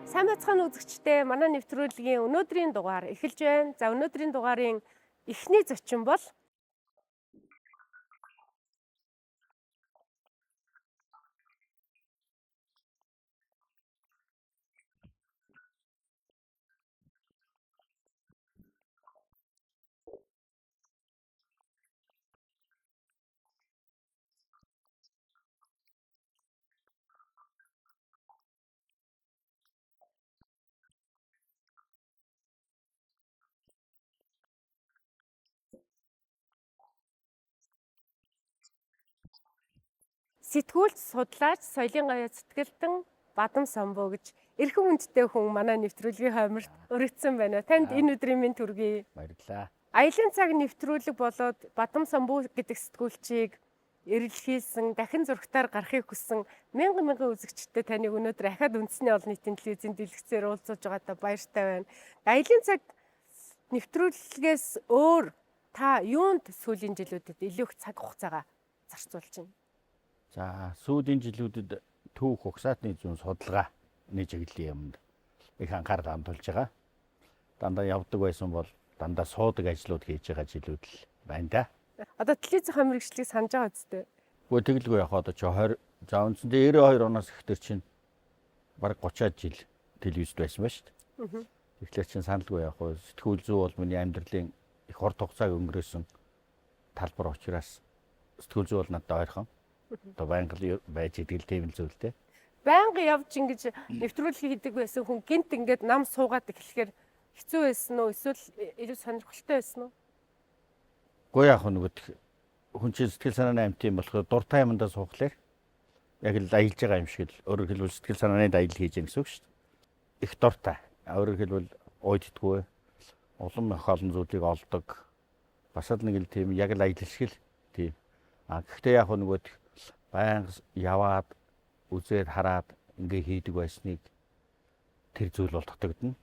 Сайн байцгаана үзэгчдээ, манай нэвтрүүлгийн өнөөдрийн дугаар эхэлж байна. За өнөөдрийн дугаарын эхний зочин бол сэтгүүлч, судлаач, соёлын гаяа зүтгэлтэн Бадам Самбуу гэж эрхэм хүндтэй хүн манай нэвтрүүлгийн хойморт өргөцсөн байна. Танд энэ өдрийн мэнд хүргэе. Баярлалаа. Аялын цаг нэвтрүүлэг болоод Бадам Самбуу гэдэг сэтгүүлчийг эрэлхийлсэн, дахин зурагтаар гарахыг хүссэн мянган үзэгчтэй таныг өнөөдөр ахаад үндэсний олон нийтийн телевизийн дэлгэцээр уулзуулж байгаадаа баяртай байна. Аялын цаг нэвтрүүлгээс өөр та юунд сүүлийн жилүүдэд илүү их цаг хугацаагаа зарцуулж байна? За, сүүлийн жилүүдэд түүх угсаатны зүүн судалгааны чиглэлийн юмд их анхаарал хандуулж байгаа. Дандаа явдаг байсан бол дандаа суудаг ажлууд хийж байгаа жилүүд л байна да. Одоо телевизийн хамт мэргэжлийг санаж байгаа үстэй. Гэхдээ тэгэлгүй яг одоо чи 20 за үндсэндээ 92 оноос ихтер чинь бараг 30-аад жил телевизд байсан ба шүү дээ. Тэгэхээр чинь саналгүй яг хөө сэтгүүл зүй бол миний амьдралын их урт хугацааг өнгөрөөсөн талбар учраас сэтгүүл зүй бол надад ойрхон. Одоо байнга байж идэл тийм л зүйлтэй. Байнга явж ингэж нэвтрүүлэг хийдэг байсан хүн гинт ингээд нам суугаад эхлэхээр хэцүү байсан уу? Эсвэл илүү сонирхолтой байсан уу? Гоо яг нэг хүн чинь сэтгэл санааны амт юм болохоор дуртай юмдаа суухлаар яг л аялж байгаа юм шиг л өөрөөр хэлбэл сэтгэл санааны дайл хийж яах гэсэн үг шүү дээ. Их дуртай. Өөрөөр хэлбэл уйддаггүй. Улам их олон зүйлийг олдог. Бас л нэг л тийм яг л аялал шиг л тийм. Гэхдээ яг нэг байнга яваад үзээд хараад ингээ хийдэг байсныг тэр зүйл бол дутагдана.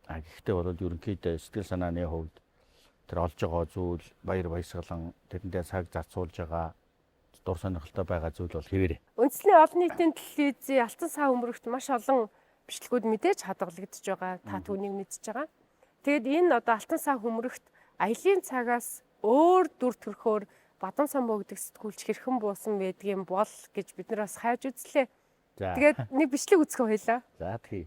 Гэхдээ бол ерөнхийдөө сэтгэл санааны хувьд тэр олж байгаа зүйл баяр баясгалан тэрэндээ цаг зарцуулж байгаа дур сонирхолтой байгаа зүйл бол хэвээрээ. Үндэсний олон нийтийн телевизийн Алтан сав өмөрөгт маш олон бичлэгүүд мэдээж хадгалагдаж байгаа. Та түүнийг мэдж байгаа. Тэгэд энэ одоо Алтан сав өмөрөгт аялын цагаас өөр дүр төрхөөр Бадам Самбуу гэдэг сэтгүүлч хэрхэн буусан байдгийн бол гэж бид нар бас хайж үзлээ. Тэгээд нэг бичлэг үзэх байлаа. За тий.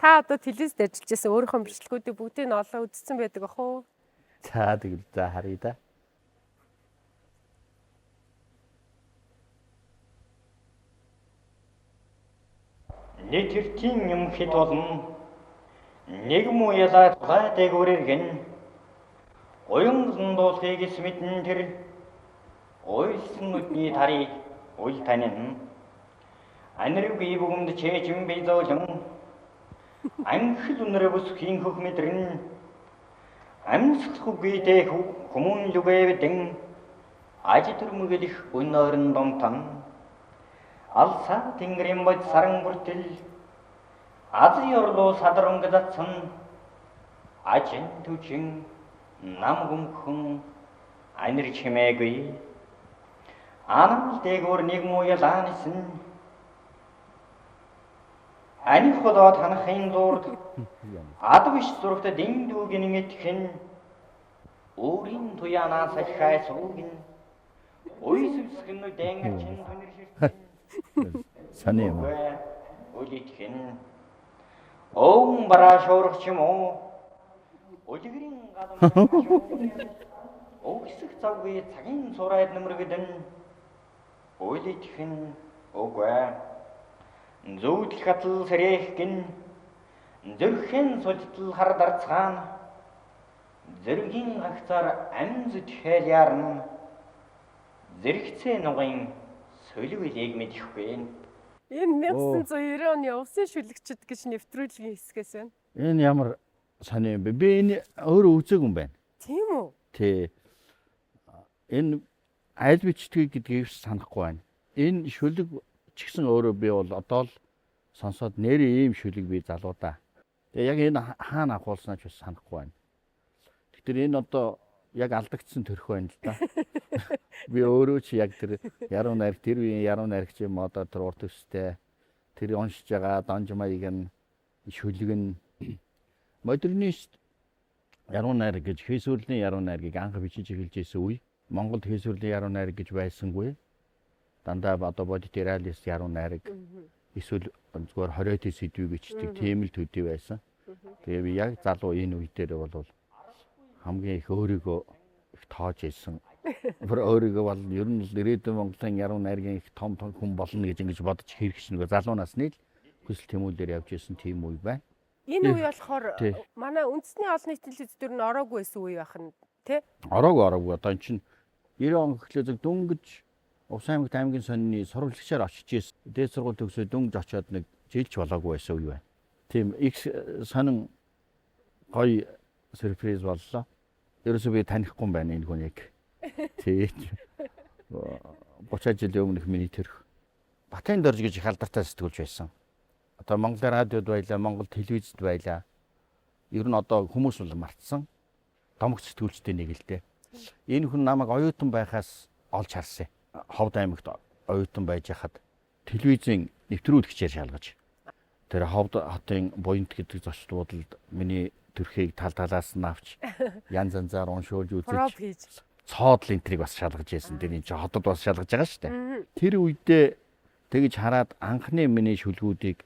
Та одоо телевизд ажиллаж байсан өөрийнхөө бичлэгүүдийг бүгдийг нь олоо үзсэн байдаг ах уу? За тэгэл за харъя да. Нэг төртийн юм хэд болно. Нэг муу ялаа тулаа дээгүүрэр гэн. Оюн дуулахыг мэдэн тэр ойлсон нүдний тарыг уйл танин. Аниргүй бүгэмд чэжим бизолон. Анхил өнөрөө бүсхийн хөх мэдрэн. Амьсахгүй дэх хүмүүн лүгэвдэн. Аж төрмөглөх өнөөрн домтан. Алса тэнгэрийн бод саран бүртэл. Аз ёрлоо садрунг затсан. Ажин түчин нам гүмхэн анир чимээгүй анал дээгүүр нэг муу ялаансэн ани холоо танахын зурд адвиш зургт дин дүүгэн итгэн өөрийн туянаас ахай суугин ойсвсгэн дэнгэрчин түнэр ширсэн Саний юм. үлитгэн оон бараа шуурч юм уу Улигрийн гадамж өгсөх завгүй цагийн сурайд нөмрөгдөн ойлитгэн өгөө зүүдх хатл сэрэх гин зөрхэн султал хардарцгаан зэргийн агцаар амьд хэл ярн зэрэгцээ нугын солиулыг мэдэхгүй. Энэ 1990 оны Усын шүлэгчд гэж нэвтрүүлгийн хэсгээс байна. Энэ ямар саний юм бэ? Би энэ өөрөө үзег юм байна. Тийм үү? Тий. Энэ айл бичдэг гэдгийг санахгүй байна. Энэ шүлэг ч гэсэн өөрөө би бол одоо л сонсоод нэрээ ийм шүлэг би залуудаа. Тэгээ яг энэ хаана авахулснаа ч бас санахгүй байна. Тэгэхээр энэ одоо яг алдагдсан төрх байна л да. Би өөрөө ч яг тэр яруу найраг тэр үеийн яруу найрагч юм одоо тэр урт өстэй тэр уншиж байгаа Донж маяг нь шүлэг нь модернист яруу найраг гэж хийсвэрлэлийн яруу найргийг анх бичиж эхэлж байсан үе. Монголд хийсвэрлэлийн яруу найраг гэж байсангүй. Дандаа одоо бодит реалист яруу найраг эсвэл зүгээр хориотой сэдвийг бичдэг тийм л төдий байсан. Тэгээ би яг залуу энэ үе дээр бол хамгийн их өөрийгөө их тоож ирсэн. Бүр өөрийгөө бол ер нь ирээдүйн Монголын яруу найргийн их том хүн болно гэж ингэж бодож хэрэгч нэг залуу насны л хүсэл тэмүүлэлээр явж исэн тийм үе байна. Энэ үе болохоор манай үндэсний олон нийтийн телевизээр нь ороогүй байсан үе байх нь тий? Ороогүй. Одоо эн чинь 90 он гэхлээр дөнгөж Увс аймагт аймгийн сонины сурвалжлагчаар очиж ирсэн. Дээд сургууль төгсөөд дөнгөж очиод нэг жилч болоогүй байсан үе байна. Тийм их сонин гоё сюрприз боллоо. Ерөөсөө би танихгүй юм байна энэ хүнийг. Тийм. 30 жилийн өмнөх миний төрх Батын дорж гэж их алдартай сэтгүүлч байсан. Одоо Монгол радиод байлаа, Монгол телевизэд байлаа. Ер нь одоо хүмүүс бол мартсан. Домогц сэтгүүлчтэй нэг л дээ. Энэ хүн намайг оюутан байхаас олж харсан. Ховд аймагт оюутан байж хахад телевизийн нэвтрүүлэгчээр шалгаж тэр Ховд хотын буянт гэдэг зочдлуудад миний төрхийг тал талаас нь авч янз янзаар уншуулж үзэж цоодл энтрийг бас шалгаж байсан. Тэр энэ ч хотод бас шалгаж байгаа шүү дээ. Тэр үедээ тэгж хараад анхны миний шүлгүүдийг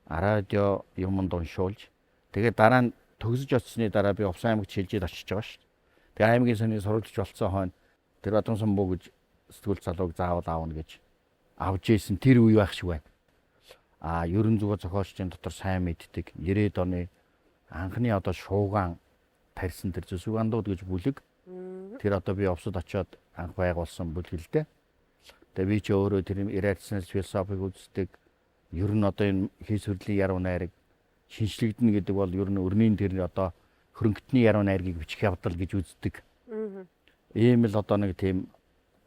радио юмд уншуулж тэгээд дараа нь төгсөж очсны дараа би Увс аймагт шилжиж очиж байгаа шүү дээ. Тэгээ аймгийн сони сурвалжч болсон хойно тэр Батхан буу гэж сэтгүүл залууг заавал аавна гэж авж ийсэн тэр үе байх шиг байна. Ерөн зүгөө зохиолчдын дотор сайн мэддэг 90-ад оны анхны одоо шуугаан тарьсан тэр зүсгандууд гэж бүлэг тэр одоо би Увсад очиод анх байгуулсан бүлгэлтэй. Тэгээ би ч өөрөө тэр иррационал философиг үздэг. Ер нь одоо энэ хийсвэрлэлийн яруу найраг шинжлэгдэнэ гэдэг бол ер нь өрнийн тэр одоо хөрөнгөтний яруу найргийг бичих явдал гэж үздэг. Ийм л одоо нэг тийм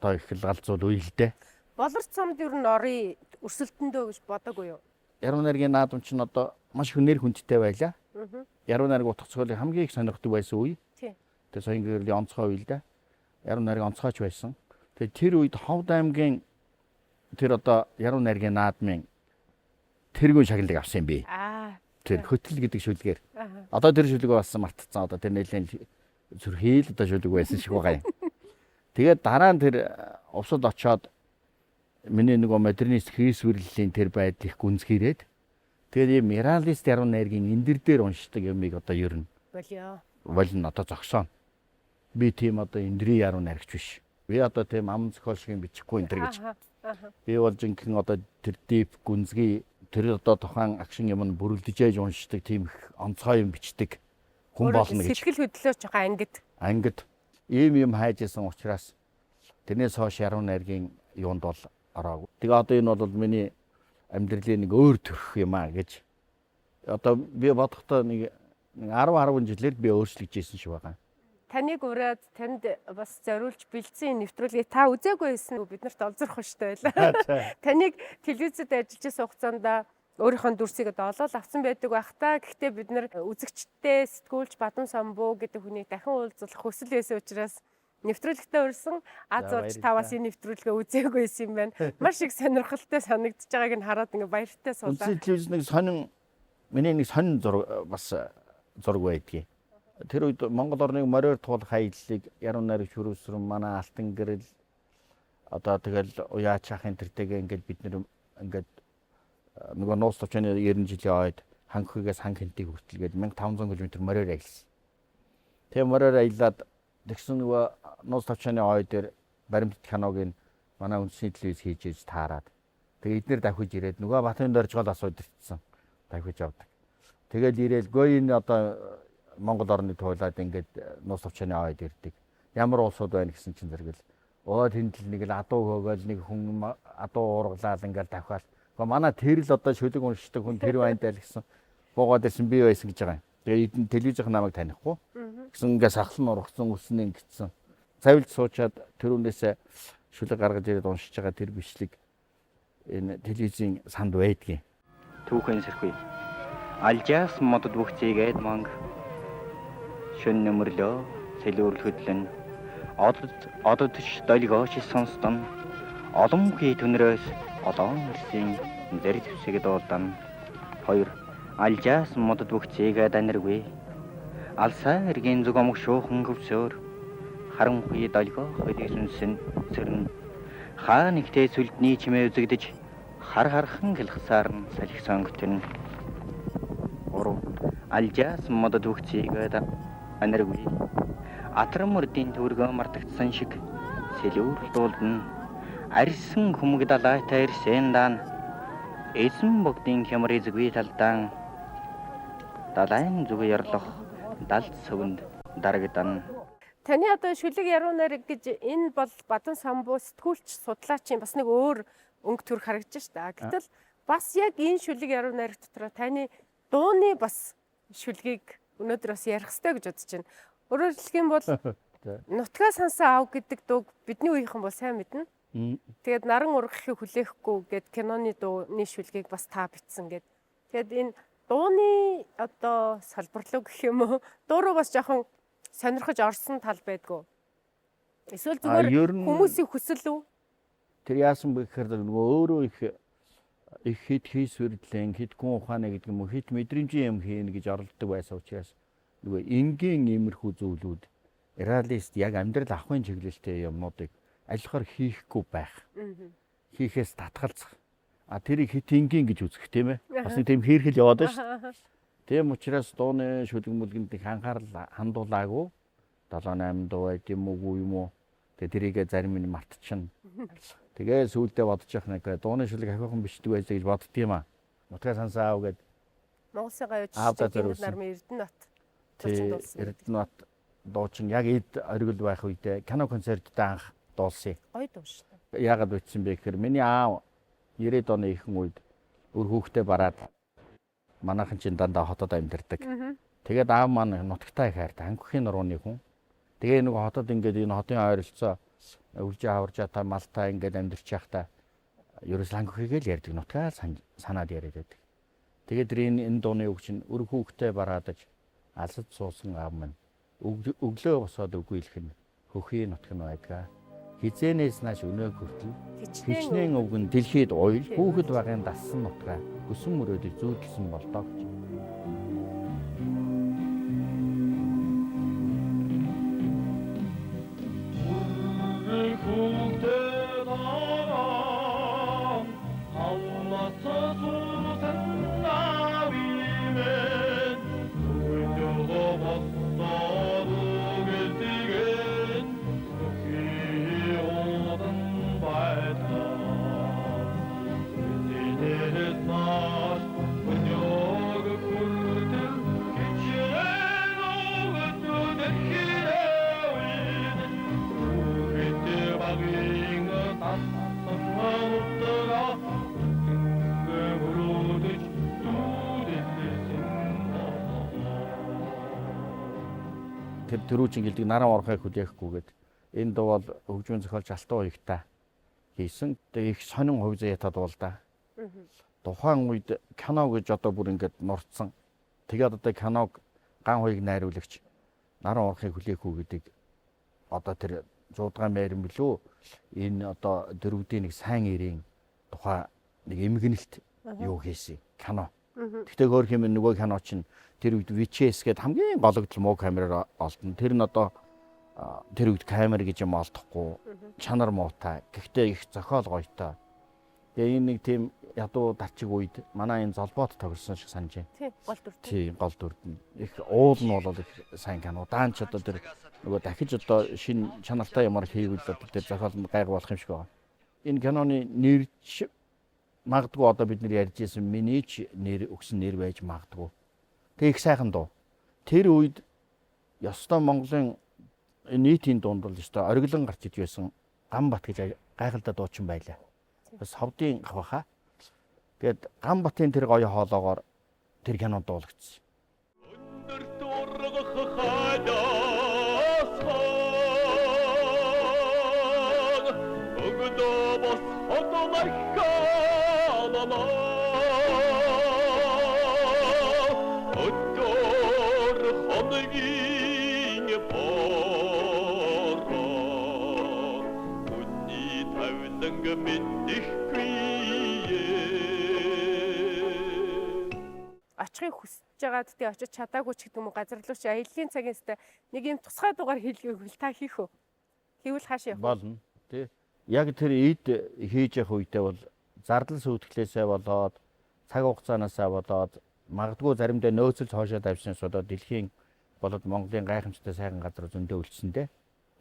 одоо их галзуул үе л дээ. Болорч цомд ер нь орын өрсөлдөндөө гэж бодоогүй юу? Яруу найргийн наадам чинь одоо маш их нэр хүндтэй байлаа. Яруу найраг утга цогцолыг хамгийн их сонирхдаг байсан үе. Тэгээ соён гэрлийн онцгой үе л дээ. Яруу найраг онцгойч байсан. Тэгээ тэр үед Ховд аймгийн тэр одоо яруу найргийн наадмын тэргүүн шагналыг авсан юм би. Тэр хөтөл гэдэг шүлгээр. Одоо тэр шүлэг болсон мартцсан. Одоо тэр нэлээд зүрхийл одоо шүлэг байсан шиг байгаа юм. Тэгээд дараа нь тэр Увсад очиод миний нөгөө модернист хийсвэрлэлийн тэр байдлыг гүнзгийрээд тэгээд ийм реалист яруу найргийн эндэр дээр уншдаг юмыг одоо ер нь болно одоо зогсооно. Би тийм одоо эндрийн яруу найрагч биш. Би одоо тийм ам зохиол шиг бичихгүй энэ төр гэж. Би бол жинхэнэ одоо тэр дип гүнзгий тэр одоо тухайн акшн юм нь бүрэлдэж ээж уншдаг тийм их онцгой юм бичдэг хүн болно гэж. Сэтгэл хөдлөлөө жоохон ангид ийм хайж исэн учраас тэрнээс хойш яруу найргийн юунд бол ороогүй. Тэгээ одоо энэ бол миний амьдралын нэг өөр төрх юм аа гэж одоо би бодохдоо нэг 10 жилээр би өөрчлөгдөж исэн шиг байгаа. Таныг ураад танд бас зориулж бэлдсэн нэвтрүүлгийг та үзээгүй байсан бид нарт олзрох хөштэй байлаа. Таныг телевизэд ажиллаж байсан хугацаанд өөрийнхөө дүрсийг одоо олоод авсан байдаг байх та. Гэхдээ бид нар үзэгчтэй сэтгүүлч Батхан Самбуу гэдэг хүнийг дахин уулзах хүсэл байсан учраас нэвтрүүлэгтээ урьсан аз урж таваас энэ нэвтрүүлгээ үзээгүй байсан юм байна. Маш их сонирхолтой санагдаж байгааг нь хараад ингээ баяртай суулаа. Үзсэн телевиз нэг сонин миний нэг сонин зураг бас зураг байдгийг. Тэр үед Монгол орныг мориор туулах хаяллыг яруу найрагч хөрөөсрөн манай алтан гэрэл одоо тэгэл уяач ахын тэртэйгээ ингээд бид нэр ингээд нөгөө нуус төвчний 90 жилийн ойд ханхигээс хан хэнтийг хүртэл гээд 1500 км мориор аялсан. Тэгээ мориор аялаад тэгсэн нөгөө нуус төвчний ой дээр баримт киног манай үндэсний телевиз хийж ээж таарад. Тэгээ эднэр давхиж ирээд нөгөө Батын дорж гол асуудагдсан. Давхиж явдаг. Тэгэл ирээл гоо энэ одоо Монгол орны туйлаад ингээд нуус төвчний ойд ирдэг. Ямар улсууд байна гэсэн чинь зэрэгэл тэнд л нэг л адуу хөөгөл нэг хүн адуу уургалаад ингээд давхаал. Манай тэр л одоо шүлэг уншдаг хүн тэр байндаа л гэсэн буугаад ирсэн би байсан гэж байгаа юм. Тэгээ телевизийнх намайг танихгүй. Гэсэн ингээд сахлан ургацсан үснэ ингэсэн. Цавилж суучаад тэрүүнээсээ шүлэг гаргаж ирээд уншиж байгаа тэр бичлэг энэ телевизийн санд байдгийн. Түүхэн сэрхүй. Алжаас модод бүхцээгээд манг шүн нөмрлөө сэлүүрл хөдлөн ододч долгооч сонстон олон хий түнрөөс олон өрсийн зэрэг зэвсэг дуулдан хоёр Алжаас модод бүхцээгээ даниргүй. Алсаа эргийн зүг омог шуухан хөвсөөр харанхуй долгоо хөдөлсөнсөн сэрн хаа нэгтээ сүлдний чимээ үзэгдэж хар хархан гэлхсаар нь салхи сонготно. Уруу алжаас модод бүхцээгээ даниргүй. Атрам мөрдийн төргөө мартагдсан шиг сэлүүр дуулдна. Арьсан хүмүг далайтай ирсэн даан эзэн богдын хямар эзгүй талдаан далайн зүг ярлах далд сөвөнд дарагдан. Таны одоо шүлэг яруу найраг гэж энэ бол Бадан самбуу сэтгүүлч судлаачийн бас нэг өөр өнгө төр харагдаж байна. Гэтэл бас яг энэ шүлэг яруу найраг дотор таны дууны бас шүлгийг өнөөдөр бас ярих хэрэгтэй гэж бодож байна. Өөрөөр хэлэх юм бол нутгаа сансан аав гэдэг дууг бидний үеийнхэн бол сайн мэднэ. Тэгээд наран ургахыг хүлээхгүй гэд киноны дууны шүлгийг бас та бичсэн гэд. Тэгээд энэ дууны одоо салбарлуу гэх юм уу? Дуу руу бас жоохон сонирхож орсон тал байдгүй. Эсвэл зүгээр хүмүүсийн хүсэл үү? Тэр яасан бэ гэхээр нөгөө өөрөө их хит хийсвэрлэн хитгэн ухааны гэдэг юм уу хит мэдрэмжийн юм хийнэ гэж оролддог байсан учраас нөгөө энгийн иймэрхүү зүйлүүд реалист яг амьдрал ахуйн чиглэлтэй юмнуудыг ажиллахаар хийхгүй байх. Хийхээс татгалзах. Тэрийг хит энгийн гэж үзэх тийм ээ. Бас нэг тийм хийрхэл яваад байна шүү дээ. Тийм учраас дууны шүлэг мүлгэнд их анхаарал хандуулаагүй 7-8 дуу байд юм уу. Тэгээ тэрийгэ зарим нь мартчихна. Тэгээ сүүлдээ бодож явах нэг дууны шүлэг ахиухан бичдэг байлаа гэж боддгийм аа. Нутгаа сансан аав гэд Монголын гавьч нармын Эрдэнэбат. Эрдэнэбат дуучин яг эд оргил байх үедээ кино концертт анх дуулсан. Гоё дуу шүү дээ. Яагаад бичсэн бэ гэхээр миний аав 90-ад оны ихэнх үед өр хүүхдээ бараад манайхан чинь дандаа хотод амьдардаг. Тэгээд аав маань нутагтаа их хайртай анххийн нурууны хүн. Тэгээ нэг хотод ингээд энэ хотын ойролцоо үржээ хаваржаа та малтаа ингээд амьдарч явахдаа ерөөс анххийгээ л ярьдаг нутгаа санаад яриад байдаг. Тэгээд энэ дууны үг чинь өр хүүхдээ бараадаж алсад суусан аав маань өглөө босоод өгүүлэх нь хөхийн нутг нь байдгаа. Хизэнээс нааш өнөө хүртэл хичнээн өвгөн дэлхийд ойл хүүхэд багын дассан нутгаа өсөн мөрөөдөж зүүдэлсэн болдоо гэж. Тэр төрүүчин гэлдэг наран орхыг хүлээхгүйгээд энэ дуу бол хөгжмийн зохиолч Алтан уягтаа хийсэн. Тэгээ их сонин хувь заяатад бол да. Тухайн үед кино гэж одоо бүр ингээд нурцсан. Тэгээд одоо киног ган хуйг найруулагч наран орхыг хүлээхгүй гэдэг одоо тэр 100 маяр билүү энэ одоо дөрвдийн нэг сайн ирийн тухай нэг эмгэнэлт юу хийсэн кино. Гэхдээ өөр хэм нөгөө кино чинь тэр үед VHS гээд хамгийн гологдол муу камераар олдно. Тэр нь одоо тэр үед камер гэж юм олдохгүй. Чанар муутай. Гэхдээ их зохиол гоётой. Тэгээ энэ нэг тийм ядуу дарчиг үед манай энэ золбоод тоглосон шиг санаж байна. Тийм гол дүрд нь. Их уул нь бол их сайн кино. Даанч одоо тэр нөгөө дахиж одоо шинэ чанартай ямар хийвэл тэр зохиол гайг болох юм шиг байна. Энэ киноны нэр магадгүй одоо бид нар ярьж ирсэн миний ч нэр өгсөн нэр байж магадгүй. Тэг их сайхан дуу. Тэр үед ёстой Монголын нийтийн дунд бол ёстой ориглон гарч иж байсан Ганбат гэж гайхалтай дуучин байлаа. Бас ховдын хавхаа. Тэгэд Ганбатын тэр гоё хоолоогоор тэр кино дуулагдсан. очихыг хүсэж байгаа гэдэгт очиж чадаагүй ч гэдэг юм уу газар руу чи аяллийн цагийн сте нэг юм тусгай дугаар хийлгэвэл та хийх үү? Хийвэл хаашаа явах? Болно. Тий. Яг тэр ийд хийж явах үедээ бол зардал сүйтгэлээсээ болоод цаг хугацаанаасаа болоод магадгүй заримдаа нөөцөлж хоошоо давжснаас болоод дэлхийн болоод Монголын гайхамшигтай сайхан газар зөндөө үлдсэндээ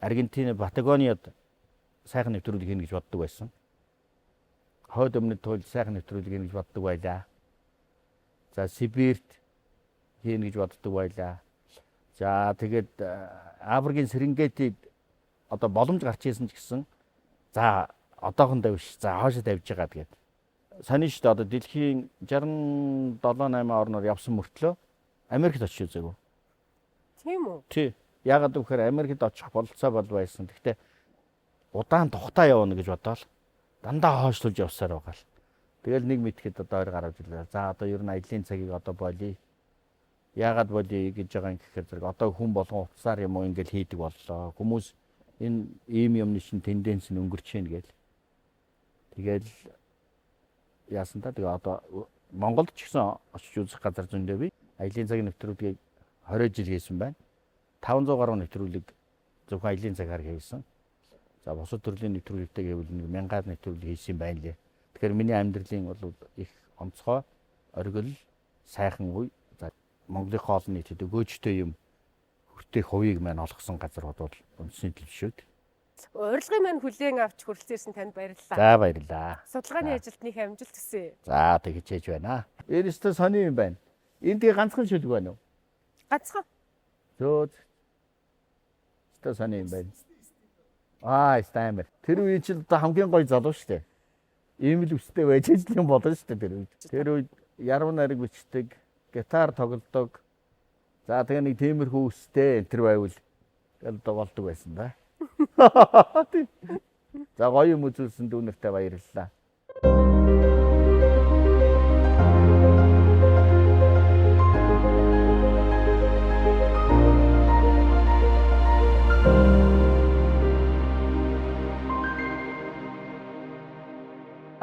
Аргентин Патагониад сайхан нэвтрүүлэг хийнэ гэж боддог байсан. Хойд өмнөд туйл сайхан нэвтрүүлэг хийнэ гэж боддог байлаа. За Сибирт хийнэ гэж боддог байлаа. За тэгээд Африкийн Серенгетид одоо боломж гарч ирсэн ч гэсэн за одоохондоо биш. За хоошоо давж байгаа тэгээд. Саний шүү дээ одоо дэлхийн 67 8 орноор явсан мөртлөө Америкт очиж үзээгүй. Тийм үү? Тий. Яагаад гэвэл Америкт очих бололцоо бол байсан. Гэхдээ удаан тухтаа явна гэж бодоол дандаа хойшлуулж явсаар байгаа л. Тэгэл нэг мэтгэд одоо 2 гараад ирлээ. За одоо ер нь аяллийн цагийг одоо болъё. Яагаад болъё гэж байгаа юм гэхээр зэрэг одоо хүн болгон утсаар юм уу ингээл хийдэг боллоо. Хүмүүс энэ ийм юмны шин тенденц нь өнгөрч ийн гээл. Тэгэл яасан та тэгээ одоо Монголд ч гэсэн очиж үзэх газар зөндөө би аяллийн цагийн нэвтрүүлгийг 20 жил хийсэн байна. 500 гаруй нэвтрүүлэг зөвхөн аяллийн цагаар хийсэн. За бусад төрлийн нэвтрүүлэгтэй гэвэл 1000-аар нэвтрүүлэг хийсэн байна лээ. Тэгэхээр миний амьдралын бол их онцгой оргил сайхан үе. За Монголын хоолны нийтэд өгөөжтэй юм хүртэх хувийг маань олгосон газар бол үндэсний төлөвшөөд. Урилгын маань хүлээн авч хүрэлцээрсэн танд баярлалаа. За баярлалаа. Судалгааны ажилтны амжилт хүсье. За тэгж хийж байна. Эрсдээ сони юм байна. Энд тэгээ ганцхан шүлэг байна уу? Ганцхан. Зөө. Тэ сони юм байна. Аа, стаймер. Тэр үе чинь одоо хамгийн гоё залуу шүү дээ. Ийм л өстэй байж ажил юм болно шүү дээ тэр үед. Тэр үед яруу найраг бичдэг, гитар тоглодог. За тэгээ нэг тиймэрхүү өстэй энэ төр байвал тэгэл одоо болдог байсан да. За гоё юм үзүүлсэн дүүнэртэй баярлалаа.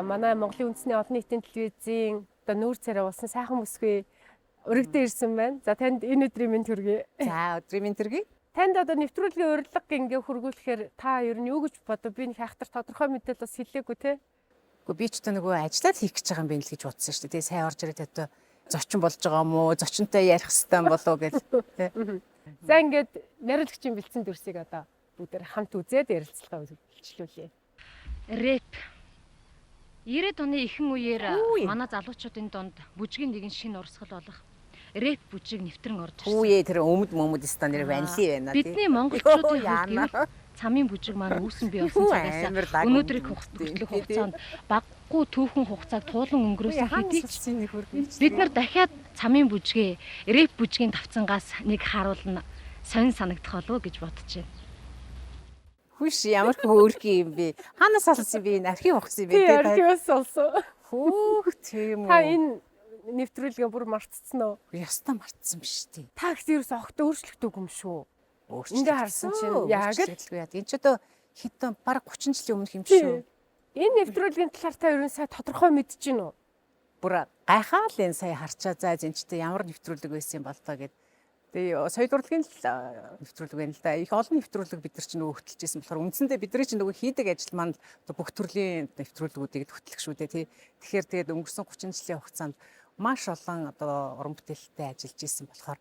Манай Монголын үндэсний олон нийтийн телевизийн одоо нүүр царай болсон сайхан бүсгүй өргөдөө ирсэн байна. За танд энэ өдрийн мэнд хүргэе. За өдрийн мэнд хүргэе. Танд одоо нэвтрүүлгийн урилга ингээ хөргүүлэхээр та ер нь юу гэж бодов? Би нэг хайхтар тодорхой мэдээлэл бас хэлээгүй те. Гэхдээ би ч одоо нөгөө ажиллаад хийх гэж байгаа юм байна л гэж бодсон шүү дээ. Тэгээ сайн орж ирээд одоо зочин болж байгаа юм уу? Зочинтой ярих хэрэгтэй болов уу гэж тий. За ингээд нариулагчийн бэлдсэн дүрсийг одоо бүгдээр хамт үзээд ярилцлага үйлчлүүлье. Рэп 90-ад оны ихэнх үеэр манай залуучуудын донд бүжгийн нэгэн шинэ урсгал болох рэп бүжиг нэвтрэн орж ирсэн. Хүүе тэр өмд стан нэр ванли байна тий. Бидний монголчуудын хувьд цамын бүжиг маань үүсэн бий болсон цагаас өнөөдрийг хүртэлх хугацаанд баггүй түүхэн хугацааг туулан өнгөрөөсөн хэдий бид нар дахиад цамын бүжгээ рэп бүжгийн тавцангаас нэг харуулна сонин санагдах болов уу гэж бодож байна. Хүш ямар хөөрхий юм бэ? Хаанаас олсон би энэ архив ухсан юм бэ? Би архиваас олсон. Хүүх тийм үү. Та энэ нэвтрүүлгээ бүр мартцсан уу? Ястаа мартсан биш тий. Та ихс огт өөрчлөгдөв юм шүү. Эндээ харсан чинь яг л энэ ч одоо хэдэн бараг 30 жилийн өмнөх юм шүү. Энэ нэвтрүүлгийн талаар та ерөн сая тодорхой мэдэж гин үү? Бүр гайхаал энэ сая харчаа за зэнчтэй ямар нэвтрүүлэг байсан юм бол таа гэд. Тэгээ соёл урлагийн нэвтрүүлэг байна л да. Их олон нэвтрүүлэг бид нар чинь нөгөө хөтлөжсэн болохоор үндсэндээ бидний чинь нөгөө хийдэг ажил маань бүх төрлийн нэвтрүүлгүүдийг хөтлөх шүү дээ тий. Тэгэхээр тэгээд өнгөрсөн 30 жилийн хугацаанд маш олон одоо уран бүтээлтэй ажиллаж исэн болохоор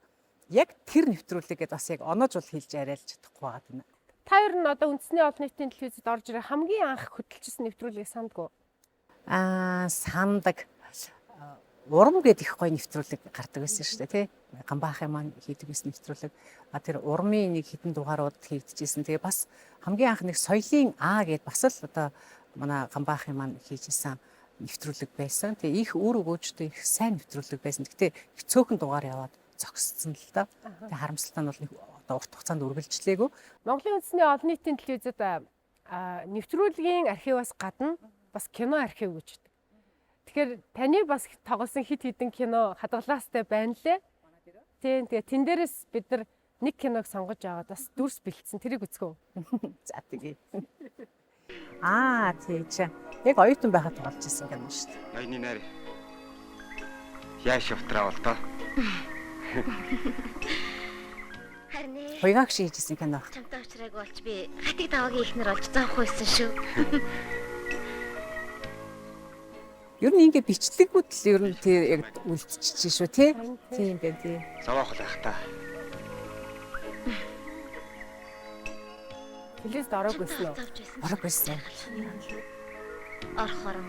яг тэр нэвтрүүлэгээд бас яг оноожул хэлж арайлж чадахгүй байгаа тийм ээ. Та ер нь одоо үндэсний олон нийтийн телевизэд орж ирэх хамгийн анх хөтлөжсэн нэвтрүүлгийг сандгүй? Сандаг. Урам гэдэг их гоё нэвтрүүлэг гардаг байсан шүү дээ тий. Гамбаахын маань хийдэг байсан нэвтрүүлэг. Тэр урмын нэг хэдэн дугаарууд хийгдэжсэн. Тэгээ бас хамгийн анх нэг соёлын гэд бас л одоо манай Гамбаахын маань хийжсэн нэвтрүүлэг байсан. Тэгээ их үр өгөөжтэй их сайн нэвтрүүлэг байсан. Гэтэ их цөөхөн дугаар яваад зогссон л да. Тэгээ харамсалтай нь бол нэг одоо урт хугацаанд үргэлжлээгүй. Монголын үндэсний олон нийтийн телевизэд нэвтрүүлгийн архиваас гадна бас кино архив гэж. Тэгэхээр таны бас тоглосон хит хитэн кино хадгалаастай байна лээ. Тийм тэгээ тэн дээрээс бид нар нэг киног сонгож аваад бас дүрс бэлдсэн. Тэрийг үзгөө. За тэгээ. Тийм ч. Яг оюутан байхад тоглож ирсэн кино шүү дээ. Аяны найр. Яаш явтраа бол доо. Харин Хуйгааг шийдсэн кино. чамтай уулзраагүй болж би хатиг даваагийн ихнэр болж зовх байсан шүү. Ер нь ингээ бичлэгүүд л ер нь тий яг үлдчихэж шүү тий. Тийм байх тий. Зовоох л байх та. Телевизд ороогүйсэн үү? Орог байсан. Орох орон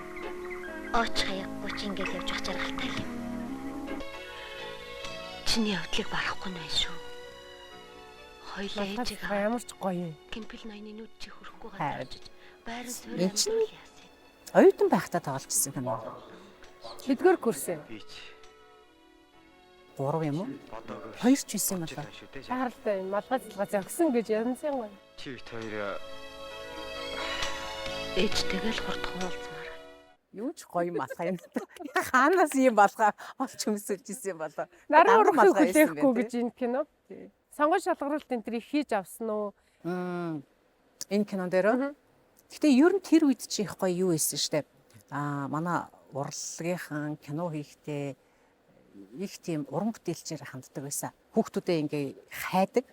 ооч хаяхгүй ч ингээд явж явах жаргалтай юм. Чиний явдлыг барахгүй нь байх шүү. Хоёлаа ээжигээ Ямар ч гоё юм. кемпл ноёны нүд чи хөрөхгүй Хайр. гадарч байран Энд чинь суурь яасан. Оюутан байхдаа тогложсэн кино. Хэдгээр курс юм? Би ч 3 юм уу? бодоогүй. 2 ч байсан юм байна. шүү дээ. Шааралтай юм. Малгай зэлгай зогсон гэж янзын гоё. Чи бит хоёр Ээжтэйгээ л хурдхан уулзмаар. Юу ч гоё малгай юм. Хаанаас ийм малгай олж өмсөж исэн юм болоо. Наран Данган урахыг малгай байсан хүлээхгүй байна, гэж энэ кино. Сонгон шалгаралт энэ төр хийж авсан уу? Энэ кинон дээр. Гэтэ ер нь тэр үед чи их гоё юу байсан штэ. Манай урлагийнхан кино хийхдээ их тийм уран бүтээлчээр ханддаг байсан. Хүүхдүүдээ ингээ хайдаг.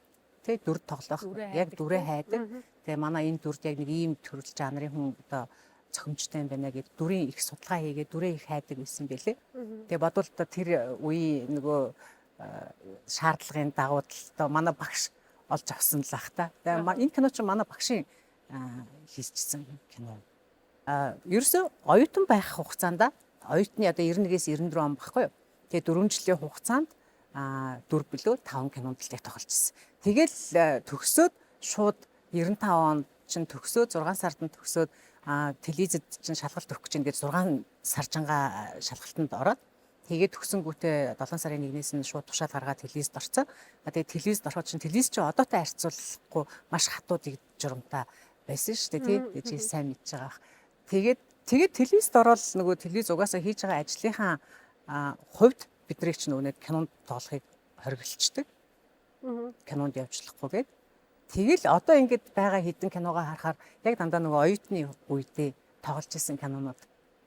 Тэ дүр тоглох. Яг дүрээ хайдаг. Тэгээ манай энэ дүрд яг нэг ийм төрөл жанрын хүн одоо цохимжтой юм байна гэд дүрийн их судалгаа хийгээд дүрээ их хайдаг байсан байлээ. Тэгээ бодвол одоо тэр үеийн нөгөө шаардлагын дагуу одоо манай багш олж авсан л ах та. Тэгээ энэ кино чинь манай багшийн хийчихсэн кино. Ерөөсөө оюутан байх хугацаанд оюутны одоо 91-ээс 94 он баггүй юу. Тэгээ 4 жилийн хугацаанд 4 билүү 5 кинонд л тоглож ирсэн. Тэгэл төгсөөд шууд 95 онд чинь төгсөөд 6 сард нь төгсөөд телевизэд чинь шалгалт өгөх гэж ингээд 6 саржангаа шалгалтанд ороод тэгээд төгсөнгүүтээ 7 сарын 1-ээс нь шууд тушаал гаргаад телевизд орцсон. Тэгээд телевизд ороход чинь телевиз чинь одоотой харьцуулахгүй маш хатуу журамтай байсан шүү дээ тий. Чи сайн мэдж байгаа. Тэгээд телевизд ороод нөгөө телевиз угаасаа хийж байгаа ажлынхаа хувьд биднийг ч нөгөө кинонд тоглохыг хориглолцдог. Кинонд явжлахгүйгээд тэгэл одоо ингэж байгаа хідэн киногоо харахаар яг дандаа нөгөө оюутны үедээ тоглож исэн кинонууд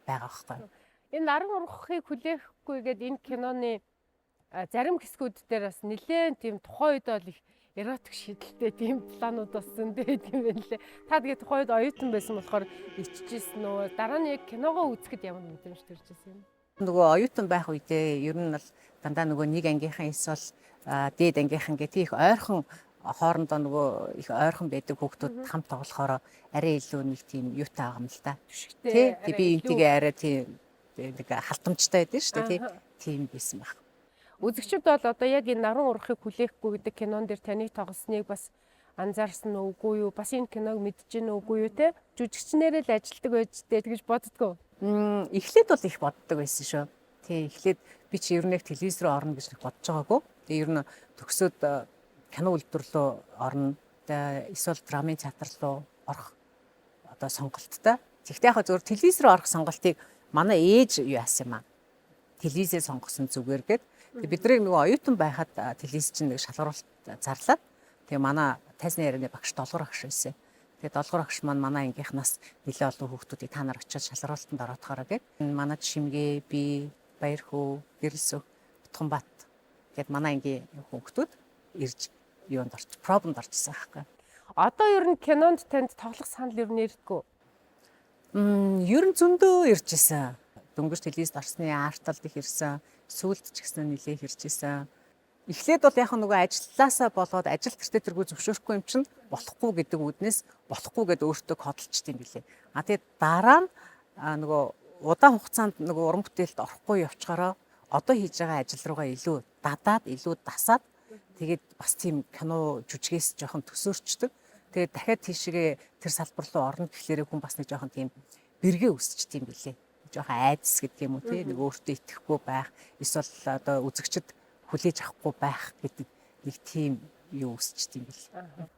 байгаа байхгүй. Энэ наран урахыг хүлээхгүйгээд энэ киноны зарим хэсгүүд дээр бас нэлээд тийм тухайн үед бол их эротик шидэлтэй тийм планууд бас зөндөө тийм байна лээ. Та тэгээ тухайн үед оюутан байсан болохоор иччихсэн нөө дараа нь яг киногоо үзэхэд ямар мэдрэмж төрж ирсэн юм? Нөгөө оюутан байх үедээ ер нь бол дандаа нөгөө нэг ангийнхан эсвэл дээд ангийнхан гэх их ойрхон хоорондоо нөгөө их ойрхон байдаг хүүхдүүд хамт тоглохоор арай илүү нэг тийм юутай байгаа юм л да. Тий. Би энтэйгээ арай тийм нэг халтамжтай байдэн шүү дээ тий. Тийм байсан баг. Үзэгчд бол одоо яг энэ наран урахыг хүлээхгүй гэдэг кинон дээр таны тоглосныг бас анзаарсан үгүй юу? Бас энэ киног мэдэж гин үгүй юу те? Жүжигчнэрээ л ажилтдаг байж дээ гэж боддгоо. Эхлээд бол их боддог байсан шүү. Тий, эхлээд би чи ер нь яг телевиз рүү орно гэж бодож байгаагүй. Тэгээ ер нь төгсөөд кино үйлдвэрлэлөө орно. Эсвэл драмын театр руу орох одоо сонголттой. Тэгтээ яг зөвхөн телевиз рүү орох сонголтыг манай ээж юу яасан юм аа? Телевизээр сонгосон зүгээр гээд бид нарыг нөгөө оюутан байхад телевиз чинь нэг шалгаруулалт зарлаад тэгээ манай тайзны ярианы багш долгор багш байсан. Тэгээ долгор багш маань манай ангийнхнаас нэлээд олон хүүхдүүдийг та нар очиод шалгаруулалтанд ороодохороо гээд манай Шимгээ, би, Баярхүү, Гэрэлсөх, Утганбат гээд манай ангийн хүүхдүүд ирж юунд орч пробонд орчихсан байхгүй. Одоо ер нь кинонд танд тоглох санал ер нь ирдэггүй. Ер нь зөндөө ирж исэн. Дөнгөж телевизд орсны арталд их ирсэн. Сүүлд ч гэсэн нэлээ ирж исэн. Эхлээд бол яг нөгөө ажилласаа болоод ажил гэртээ тэргүй зөвшөөрөхгүй юм чинь болохгүй гэдэг үднээс болохгүй гэдэг өөртөө кодлчт юм билээ. Тэгээд дараа нь нөгөө удаан хугацаанд нөгөө уран бүтээлд орохгүй явчаараа одоо хийж байгаа ажил руугаа илүү дадаад, илүү дасаад тэгээд бас тийм кино жүжигээс жоохон төсөөрчдөг. Тэгээд дахиад тийшээ тэр салбар руу орно гэхлээр хүн бас нэг жоохон тийм бэргээ өсчт юм билээ. Жоохон айдас гэдэг юм уу те нэг өөртөө итгэхгүй байх, эсвэл одоо үзэгчд хүлээж авахгүй байх гэдэг нэг тийм юу өсчт юм бэл.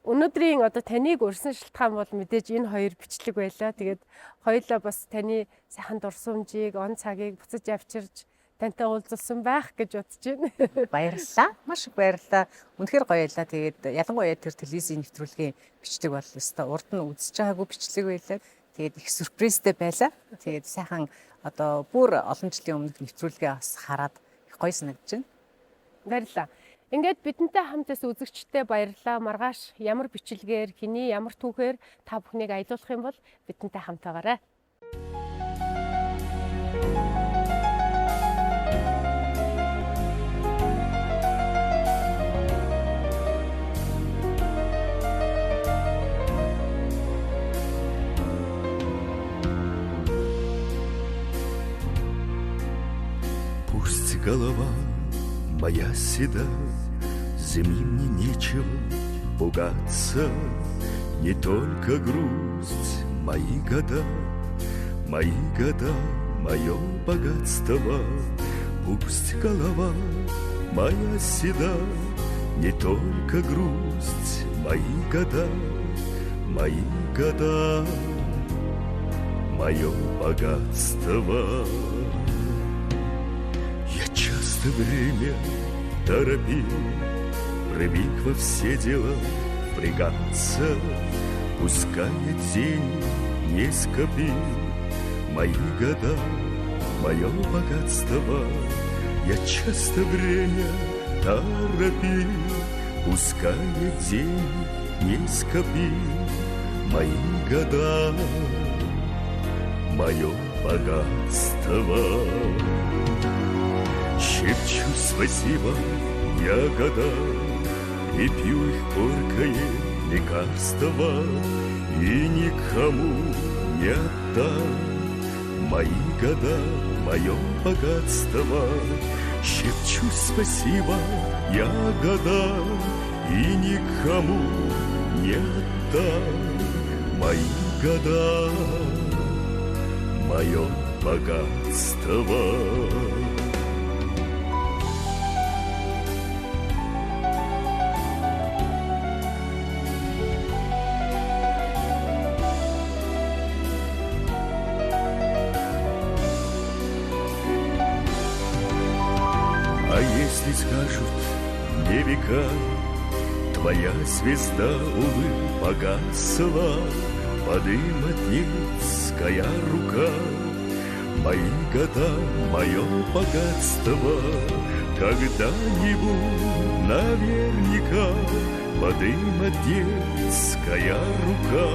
Өнөөдрийн одоо таныг урьсан шалтгаан бол мэдээж энэ хоёр бичлэг байлаа. Тэгээд хоёулаа бас таны сайхан дурсамжийг, он цагийг буцаж авчирж тантай уулзсан байх гэж бодож байна. Баярлалаа. Маш их баярлалаа. Үнэхээр гоё байлаа. Тэгээд ялангуяа тэр телевизийн нэвтрүүлгийн бичлэг бол өстой урд нь үзэж байгаагүй бичлэг байлаа. Тэгээд их сюрпризтэй байлаа. Тэгээд сайхан одоо бүр олон жилийн өмнөх нэвтрүүлгээ бас хараад их гоё санагдаж байна. Баярлалаа. Ингээд бидэнтэй хамтаас үзэгчтэй баярлалаа. Маргааш ямар бичлэгээр, хэний ямар түүхээр та бүхнийг аялуулах юм бол бидэнтэй хамт байгаарай. Пусть голова моя седа, земли мне нечего пугаться, не только грусть, мои года, мое богатство. Пусть голова моя седа, не только грусть, мои года, мое богатство. Я часто время торопил, привык во все дела впрягаться, пускай денег не скопил, мои года, мое богатство. Я часто время торопил, пускай денег не скопил, мои года, мое богатство. Шепчу спасибо я года и пью их горькое лекарство, и никому не отдам мои года, мое богатство. Шепчу спасибо я года и никому не отдам мои года, мое богатство. А если скажут мне века, твоя звезда, увы, погасла, подымет низкая рука, мои года, мое богатство, когда-нибудь наверняка подымет детская рука,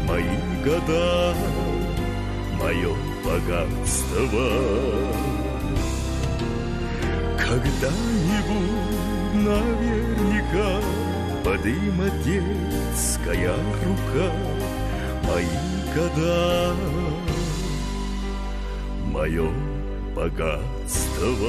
мои года, мое богатство. Когда-нибудь наверняка подымет детская рука, мои года, мое богатство.